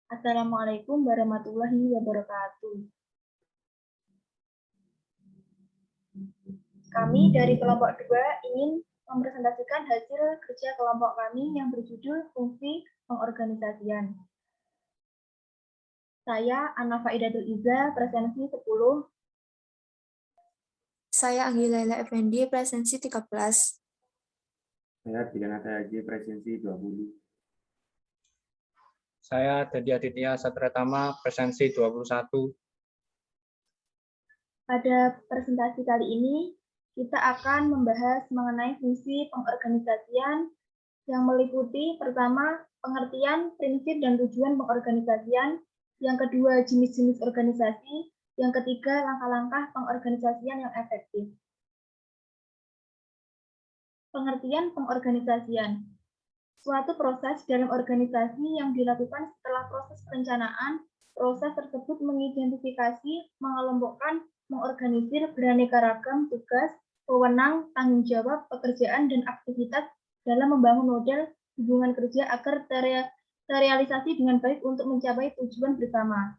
Assalamualaikum warahmatullahi wabarakatuh. Kami dari kelompok 2 ingin mempresentasikan hasil kerja kelompok kami yang berjudul Fungsi Pengorganisasian. Saya Anna Faidatul Iza, presensi 10. Saya Anggila Laila Effendi, presensi 13. Saya Dilanata Haji, presensi 20. Saya Dadi Aditya Satratama, presensi 21. Pada presentasi kali ini, kita akan membahas mengenai fungsi pengorganisasian yang meliputi pertama, pengertian, prinsip, dan tujuan pengorganisasian, yang kedua, jenis-jenis organisasi, yang ketiga, langkah-langkah pengorganisasian yang efektif. Pengertian pengorganisasian. Suatu proses dalam organisasi yang dilakukan setelah proses perencanaan. Proses tersebut mengidentifikasi, mengelompokkan, mengorganisir beraneka ragam tugas, wewenang, tanggung jawab, pekerjaan, dan aktivitas dalam membangun model hubungan kerja agar terrealisasi dengan baik untuk mencapai tujuan bersama.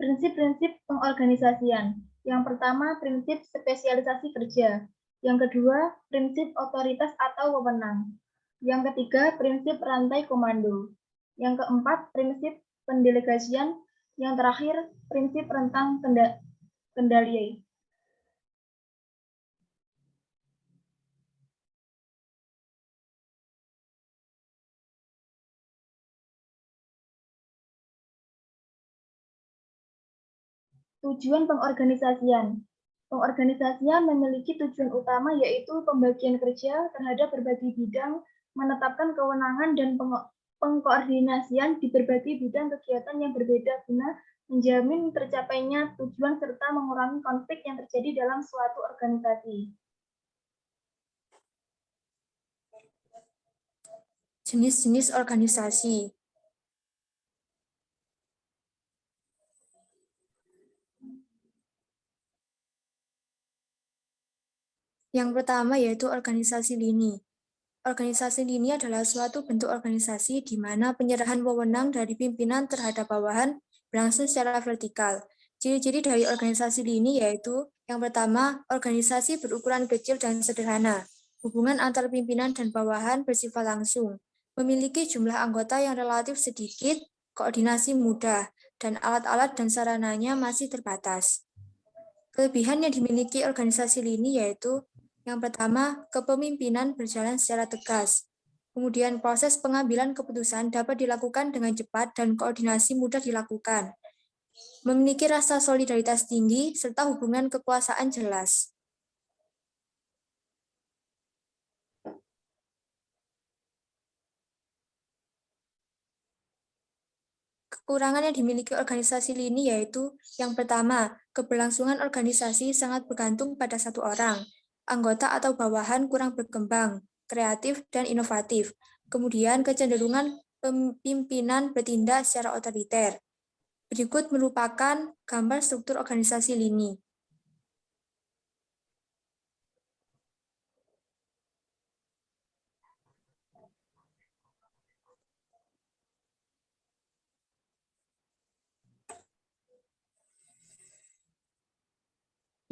Prinsip-prinsip pengorganisasian. Yang pertama, prinsip spesialisasi kerja. Yang kedua, prinsip otoritas atau wewenang. Yang ketiga, prinsip rantai komando. Yang keempat, prinsip pendelegasian. Yang terakhir, prinsip rentang kendali. Tujuan pengorganisasian. Pengorganisasian memiliki tujuan utama yaitu pembagian kerja terhadap berbagai bidang, menetapkan kewenangan dan pengkoordinasian di berbagai bidang kegiatan yang berbeda guna menjamin tercapainya tujuan serta mengurangi konflik yang terjadi dalam suatu organisasi. Jenis-jenis organisasi. Yang pertama yaitu organisasi lini. Organisasi lini adalah suatu bentuk organisasi di mana penyerahan wewenang dari pimpinan terhadap bawahan berlangsung secara vertikal. Ciri-ciri dari organisasi lini yaitu yang pertama, organisasi berukuran kecil dan sederhana. Hubungan antar pimpinan dan bawahan bersifat langsung. Memiliki jumlah anggota yang relatif sedikit, koordinasi mudah, dan alat-alat dan sarananya masih terbatas. Kelebihan yang dimiliki organisasi lini yaitu yang pertama, kepemimpinan berjalan secara tegas. Kemudian proses pengambilan keputusan dapat dilakukan dengan cepat dan koordinasi mudah dilakukan. Memiliki rasa solidaritas tinggi serta hubungan kekuasaan jelas. Kekurangan yang dimiliki organisasi lini yaitu yang pertama, keberlangsungan organisasi sangat bergantung pada satu orang. Anggota atau bawahan kurang berkembang, kreatif, dan inovatif. Kemudian kecenderungan pimpinan bertindak secara otoriter. Berikut merupakan gambar struktur organisasi lini.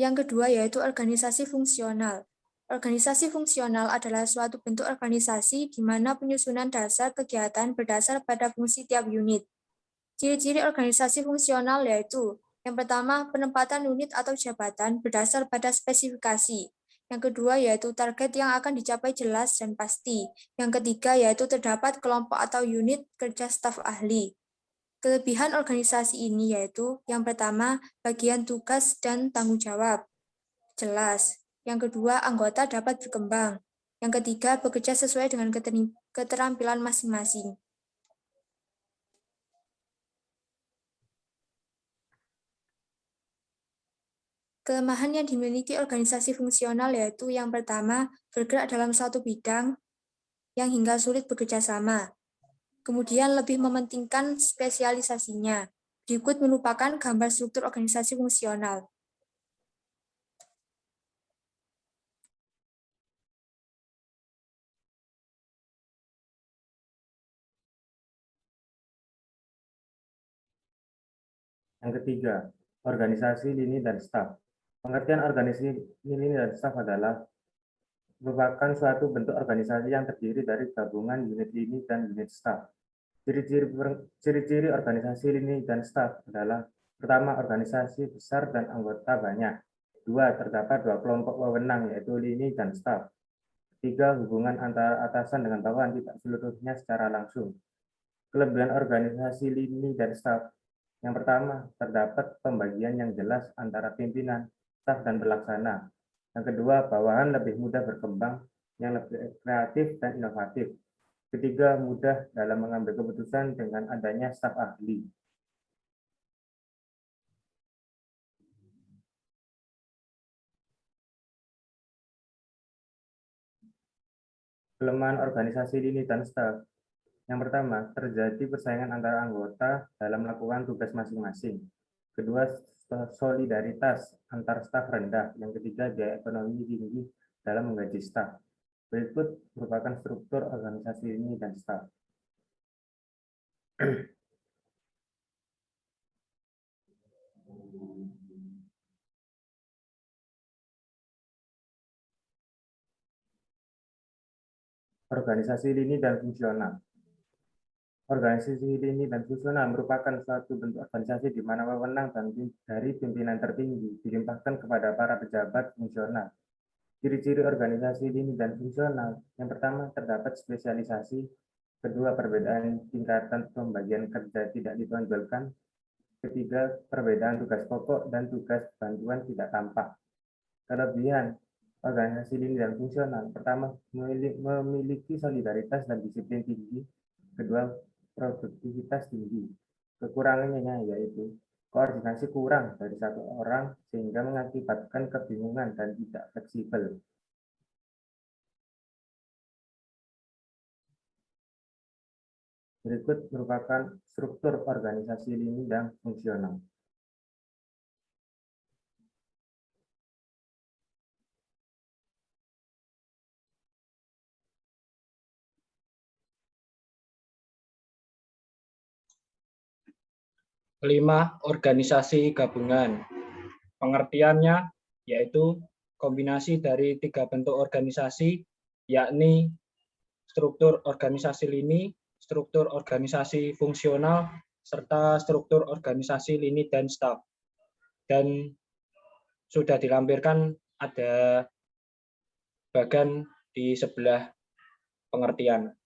Yang kedua yaitu organisasi fungsional. Organisasi fungsional adalah suatu bentuk organisasi di mana penyusunan dasar kegiatan berdasar pada fungsi tiap unit. Ciri-ciri organisasi fungsional yaitu yang pertama, penempatan unit atau jabatan berdasar pada spesifikasi. Yang kedua yaitu target yang akan dicapai jelas dan pasti. Yang ketiga yaitu terdapat kelompok atau unit kerja staf ahli. Kelebihan organisasi ini yaitu yang pertama, bagian tugas dan tanggung jawab. Jelas. Yang kedua, anggota dapat berkembang. Yang ketiga, bekerja sesuai dengan keterampilan masing-masing. Kelemahan yang dimiliki organisasi fungsional yaitu yang pertama, bergerak dalam suatu bidang yang hingga sulit bekerja sama. Kemudian lebih mementingkan spesialisasinya. Berikut merupakan gambar struktur organisasi fungsional. Yang ketiga, organisasi lini dan staf. Pengertian organisasi lini dan staf adalah merupakan suatu bentuk organisasi yang terdiri dari gabungan unit lini dan unit staf. Ciri-ciri organisasi lini dan staf adalah: pertama, organisasi besar dan anggota banyak. Dua, terdapat dua kelompok wewenang, yaitu lini dan staf. Tiga, hubungan antara atasan dengan bawahan tidak seluruhnya secara langsung. Kelebihan organisasi lini dan staf: yang pertama, terdapat pembagian yang jelas antara pimpinan, staf, dan pelaksana. Yang kedua, bawahan lebih mudah berkembang, yang lebih kreatif dan inovatif. Ketiga, mudah dalam mengambil keputusan dengan adanya staf ahli. Kelemahan organisasi lini dan staf: yang pertama, terjadi persaingan antara anggota dalam melakukan tugas masing-masing. Kedua, solidaritas antar staf rendah. Yang ketiga, biaya ekonomi tinggi dalam menggaji staf. Berikut merupakan struktur organisasi lini dan staf. Organisasi lini dan fungsional. Organisasi lini dan fungsional merupakan suatu bentuk organisasi di mana wewenang dari pimpinan tertinggi dilimpahkan kepada para pejabat fungsional. Ciri-ciri organisasi lini dan fungsional: yang pertama, terdapat spesialisasi. Kedua, perbedaan tingkatan pembagian kerja tidak ditonjolkan. Ketiga, perbedaan tugas pokok dan tugas bantuan tidak tampak. Kelebihan organisasi lini dan fungsional: pertama, memiliki solidaritas dan disiplin tinggi. Kedua, produktivitas tinggi. Kekurangannya yaitu koordinasi kurang dari satu orang sehingga mengakibatkan kebingungan dan tidak fleksibel. Berikut merupakan struktur organisasi lini dan fungsional. Kelima, organisasi gabungan. Pengertiannya yaitu kombinasi dari tiga bentuk organisasi, yakni struktur organisasi lini, struktur organisasi fungsional, serta struktur organisasi lini dan staf. Dan sudah dilampirkan ada bagan di sebelah pengertian.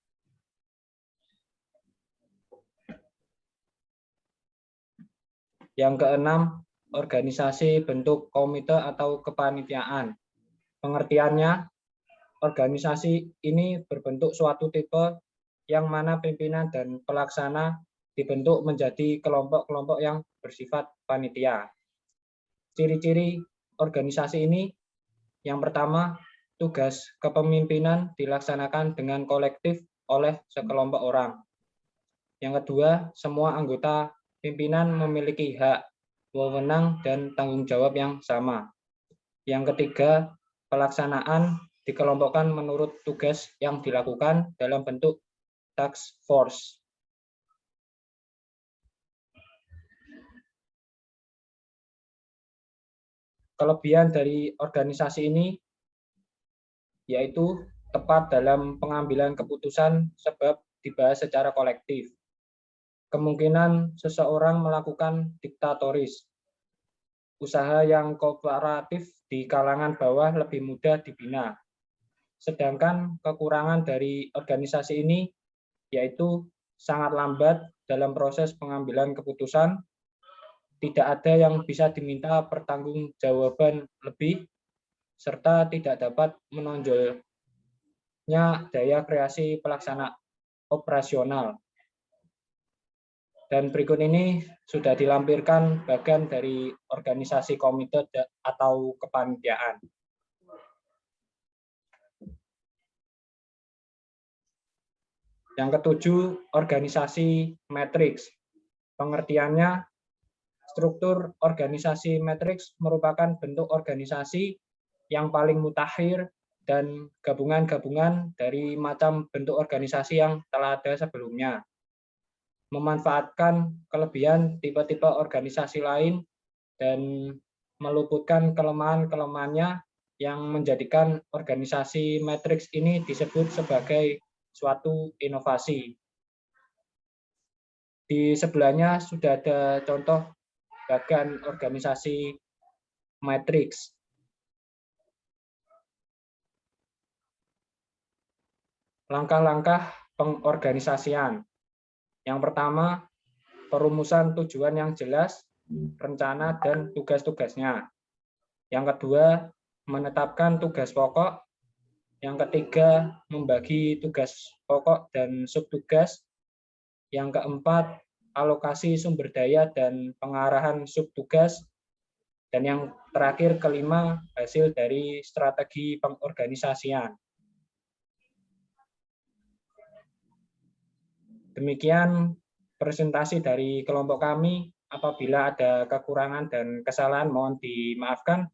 Yang keenam, organisasi bentuk komite atau kepanitiaan. Pengertiannya, organisasi ini berbentuk suatu tipe yang mana pimpinan dan pelaksana dibentuk menjadi kelompok-kelompok yang bersifat panitia. Ciri-ciri organisasi ini: yang pertama, tugas kepemimpinan dilaksanakan dengan kolektif oleh sekelompok orang. Yang kedua, semua anggota pimpinan memiliki hak, wewenang, dan tanggung jawab yang sama. Yang ketiga, pelaksanaan dikelompokkan menurut tugas yang dilakukan dalam bentuk task force. Kelebihan dari organisasi ini yaitu tepat dalam pengambilan keputusan sebab dibahas secara kolektif. Kemungkinan seseorang melakukan diktatoris. Usaha yang kooperatif di kalangan bawah lebih mudah dibina. Sedangkan kekurangan dari organisasi ini yaitu sangat lambat dalam proses pengambilan keputusan, tidak ada yang bisa diminta pertanggungjawaban lebih, serta tidak dapat menonjolnya daya kreasi pelaksana operasional. Dan berikut ini sudah dilampirkan bagian dari organisasi komite atau kepanitiaan. Yang ketujuh, organisasi matriks. Pengertiannya, struktur organisasi matriks merupakan bentuk organisasi yang paling mutakhir dan gabungan-gabungan dari macam bentuk organisasi yang telah ada sebelumnya. memanfaatkan kelebihan tipe-tipe organisasi lain dan meluputkan kelemahan-kelemahannya yang menjadikan organisasi matriks ini disebut sebagai suatu inovasi. Di sebelahnya sudah ada contoh bagan organisasi matriks. Langkah-langkah pengorganisasian. Yang pertama, perumusan tujuan yang jelas, rencana dan tugas-tugasnya. Yang kedua, menetapkan tugas pokok. Yang ketiga, membagi tugas pokok dan subtugas. Yang keempat, alokasi sumber daya dan pengarahan subtugas. Dan yang terakhir, kelima, hasil dari strategi pengorganisasian. Demikian presentasi dari kelompok kami. Apabila ada kekurangan dan kesalahan, mohon dimaafkan.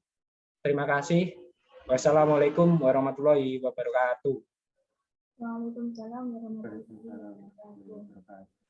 Terima kasih. Wassalamualaikum warahmatullahi wabarakatuh. Waalaikumsalam warahmatullahi wabarakatuh.